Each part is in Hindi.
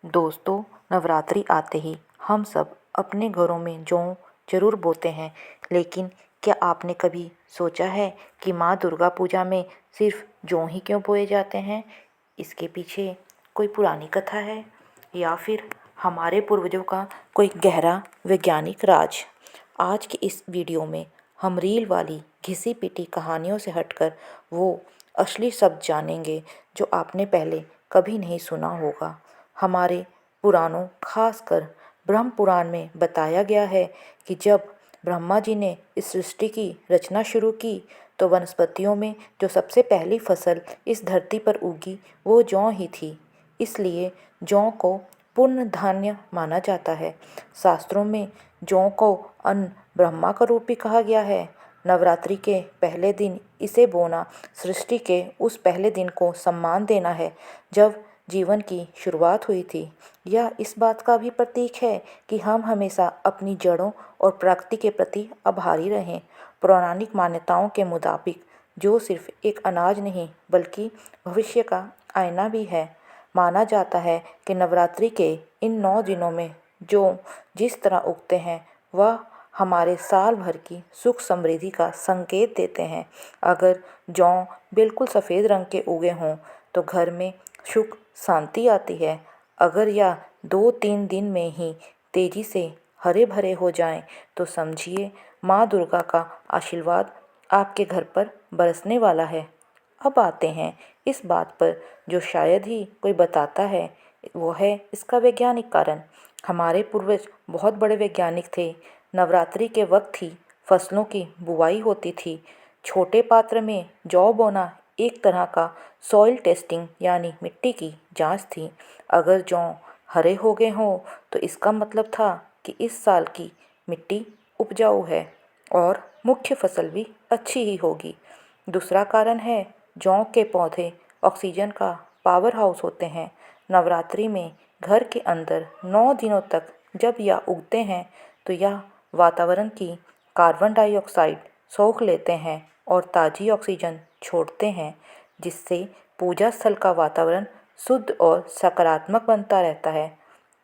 दोस्तों, नवरात्रि आते ही हम सब अपने घरों में जौ जरूर बोते हैं। लेकिन क्या आपने कभी सोचा है कि माँ दुर्गा पूजा में सिर्फ जौ ही क्यों बोए जाते हैं? इसके पीछे कोई पुरानी कथा है या फिर हमारे पूर्वजों का कोई गहरा वैज्ञानिक राज? आज की इस वीडियो में हम रील वाली घिसी पिटी कहानियों से हटकर वो असली शब्द जानेंगे जो आपने पहले कभी नहीं सुना होगा। हमारे पुराणों खासकर ब्रह्म पुराण में बताया गया है कि जब ब्रह्मा जी ने इस सृष्टि की रचना शुरू की तो वनस्पतियों में जो सबसे पहली फसल इस धरती पर उगी वो जौ ही थी। इसलिए जौ को पूर्ण धान्य माना जाता है। शास्त्रों में जौ को अन्न ब्रह्मा का रूप भी कहा गया है। नवरात्रि के पहले दिन इसे बोना सृष्टि के उस पहले दिन को सम्मान देना है जब जीवन की शुरुआत हुई थी। यह इस बात का भी प्रतीक है कि हम हमेशा अपनी जड़ों और प्रकृति के प्रति आभारी रहें। पौराणिक मान्यताओं के मुताबिक जो सिर्फ एक अनाज नहीं बल्कि भविष्य का आईना भी है। माना जाता है कि नवरात्रि के इन 9 दिनों में जो जिस तरह उगते हैं वह हमारे साल भर की सुख समृद्धि का संकेत देते हैं। अगर जौ बिल्कुल सफ़ेद रंग के उगे हों तो घर में सुख शांति आती है। अगर यह 2-3 दिन में ही तेजी से हरे भरे हो जाएं तो समझिए माँ दुर्गा का आशीर्वाद आपके घर पर बरसने वाला है। अब आते हैं इस बात पर जो शायद ही कोई बताता है, वो है इसका वैज्ञानिक कारण। हमारे पूर्वज बहुत बड़े वैज्ञानिक थे। नवरात्रि के वक्त ही फसलों की बुवाई होती थी। छोटे पात्र में जौ बोना एक तरह का सॉइल टेस्टिंग यानी मिट्टी की जांच थी। अगर जौ हरे हो गए हों तो इसका मतलब था कि इस साल की मिट्टी उपजाऊ है और मुख्य फसल भी अच्छी ही होगी। दूसरा कारण है जौ के पौधे ऑक्सीजन का पावर हाउस होते हैं। नवरात्रि में घर के अंदर 9 दिनों तक जब यह उगते हैं तो यह वातावरण की कार्बन डाइऑक्साइड सोख लेते हैं और ताज़ी ऑक्सीजन छोड़ते हैं, जिससे पूजा स्थल का वातावरण शुद्ध और सकारात्मक बनता रहता है।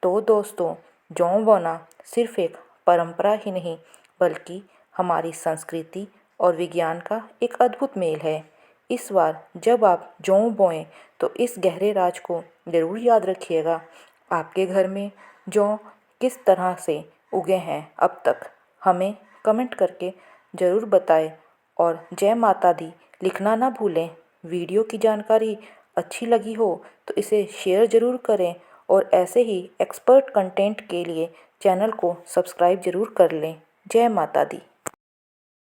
तो दोस्तों, जौ बोना सिर्फ एक परंपरा ही नहीं बल्कि हमारी संस्कृति और विज्ञान का एक अद्भुत मेल है। इस बार जब आप जौ बोएं तो इस गहरे राज को ज़रूर याद रखिएगा। आपके घर में जौ किस तरह से उगे हैं अब तक, हमें कमेंट करके ज़रूर बताएं और जय माता दी लिखना ना भूलें। वीडियो की जानकारी अच्छी लगी हो तो इसे शेयर ज़रूर करें और ऐसे ही एक्सपर्ट कंटेंट के लिए चैनल को सब्सक्राइब ज़रूर कर लें। जय माता दी।